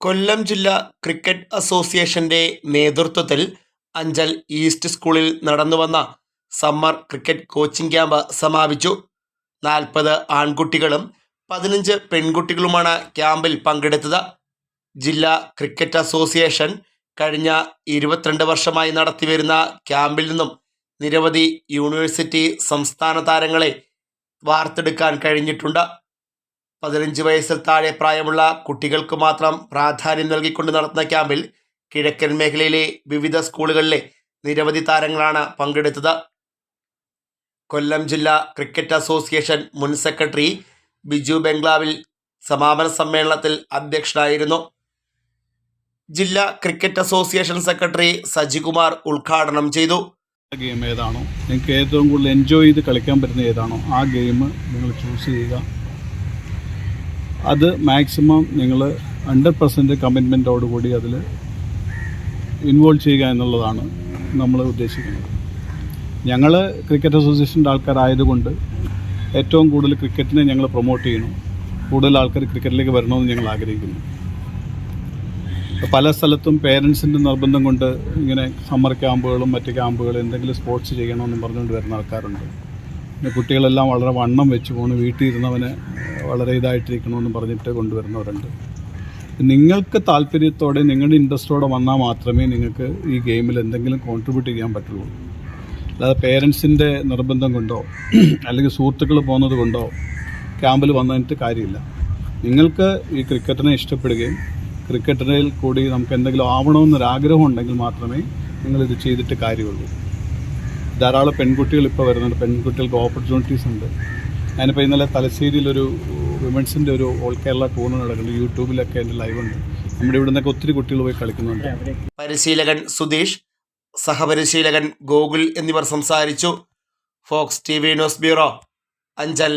കൊല്ലം ജില്ലാ ക്രിക്കറ്റ് അസോസിയേഷന്റെ നേതൃത്വത്തിൽ അഞ്ചൽ ഈസ്റ്റ് സ്കൂളിൽ നടന്നുവന്ന സമ്മർ ക്രിക്കറ്റ് കോച്ചിംഗ് ക്യാമ്പ് സമാപിച്ചു. 40 ആൺകുട്ടികളും 15 പെൺകുട്ടികളുമാണ് ക്യാമ്പിൽ പങ്കെടുത്തത്. ജില്ലാ ക്രിക്കറ്റ് അസോസിയേഷൻ കഴിഞ്ഞ 22 വർഷമായി നടത്തിവരുന്ന ക്യാമ്പിൽ നിന്നും നിരവധി യൂണിവേഴ്സിറ്റി സംസ്ഥാന താരങ്ങളെ വാർത്തെടുക്കാൻ കഴിഞ്ഞിട്ടുണ്ട്. 15 വയസ്സിൽ താഴെ പ്രായമുള്ള കുട്ടികൾക്ക് മാത്രം പ്രാധാന്യം നൽകിക്കൊണ്ട് നടത്തുന്ന ക്യാമ്പിൽ കിഴക്കൻ മേഖലയിലെ വിവിധ സ്കൂളുകളിലെ നിരവധി താരങ്ങളാണ് പങ്കെടുത്തത്. കൊല്ലം ജില്ലാ ക്രിക്കറ്റ് അസോസിയേഷൻ മുൻ സെക്രട്ടറി ബിജു ബംഗ്ലാവിൽ സമാപന സമ്മേളനത്തിൽ അധ്യക്ഷനായിരുന്നു. ജില്ലാ ക്രിക്കറ്റ് അസോസിയേഷൻ സെക്രട്ടറി സജികുമാർ ഉദ്ഘാടനം ചെയ്തു. ഗെയിം ഏതാണോ നിങ്ങൾക്ക് ഏറ്റവും കൂടുതൽ എൻജോയ് ചെയ്ത് കളിക്കാൻ പറ്റുന്ന ഏതാണോ ആ ഗെയിം നിങ്ങൾ ചൂസ് ചെയ്യുക. അത് മാക്സിമം നിങ്ങൾ 100% കമ്മിറ്റ്മെൻറ്റോടുകൂടി അതിൽ ഇൻവോൾവ് ചെയ്യുക എന്നുള്ളതാണ് നമ്മൾ ഉദ്ദേശിക്കുന്നത്. ഞങ്ങൾ ക്രിക്കറ്റ് അസോസിയേഷൻ്റെ ആൾക്കാരായതുകൊണ്ട് ഏറ്റവും കൂടുതൽ ക്രിക്കറ്റിനെ ഞങ്ങൾ പ്രൊമോട്ട് ചെയ്യണം, കൂടുതൽ ആൾക്കാർ ക്രിക്കറ്റിലേക്ക് വരണമെന്ന് ഞങ്ങൾ ആഗ്രഹിക്കുന്നു. പല സ്ഥലത്തും പേരൻസിൻ്റെ നിർബന്ധം കൊണ്ട് ഇങ്ങനെ സമ്മർ ക്യാമ്പുകളും മറ്റ് ക്യാമ്പുകളും എന്തെങ്കിലും സ്പോർട്സ് ചെയ്യണമെന്നും പറഞ്ഞുകൊണ്ട് വരുന്ന ആൾക്കാരുണ്ട്. പിന്നെ കുട്ടികളെല്ലാം വളരെ വണ്ണം വെച്ച് പോകുന്നു, വീട്ടിൽ ഇരുന്നവന് വളരെ ഇതായിട്ടിരിക്കണമെന്ന് പറഞ്ഞിട്ട് കൊണ്ടുവരുന്നവരുണ്ട്. നിങ്ങൾക്ക് താല്പര്യത്തോടെ നിങ്ങളുടെ ഇൻട്രസ്റ്റോടെ വന്നാൽ മാത്രമേ നിങ്ങൾക്ക് ഈ ഗെയിമിൽ എന്തെങ്കിലും കോൺട്രിബ്യൂട്ട് ചെയ്യാൻ പറ്റുള്ളൂ. അല്ലാതെ പേരൻസിൻ്റെ നിർബന്ധം കൊണ്ടോ അല്ലെങ്കിൽ സുഹൃത്തുക്കൾ പോകുന്നത് കൊണ്ടോ ക്യാമ്പിൽ വന്നിട്ട് കാര്യമില്ല. നിങ്ങൾക്ക് ഈ ക്രിക്കറ്റിനെ ഇഷ്ടപ്പെടുകയും ക്രിക്കറ്റിൽ കൂടി നമുക്ക് എന്തെങ്കിലും ആവണമെന്നൊരാഗ്രഹം ഉണ്ടെങ്കിൽ മാത്രമേ നിങ്ങളിത് ചെയ്തിട്ട് കാര്യമുള്ളൂ. ധാരാളം പെൺകുട്ടികൾ ഇപ്പോൾ വരുന്നുണ്ട്, പെൺകുട്ടികൾക്ക് ഓപ്പർച്യൂണിറ്റീസ് ഉണ്ട്. ഞാനിപ്പോൾ ഇന്നലെ തലശ്ശേരിയിലൊരു വിമൻസിൻ്റെ ഒരു ഓൾ കേരള ടൂർണമെൻറ്റ് നടക്കുന്നുണ്ട്. യൂട്യൂബിലൊക്കെ എൻ്റെ ലൈവുണ്ട്. നമ്മുടെ ഇവിടെ നിന്നൊക്കെ ഒത്തിരി കുട്ടികൾ പോയി കളിക്കുന്നുണ്ട്. പരിശീലകൻ സുധീഷ്, സഹപരിശീലകൻ ഗോകുൽ എന്നിവർ സംസാരിച്ചു. Fox TV news bureau, Anchal.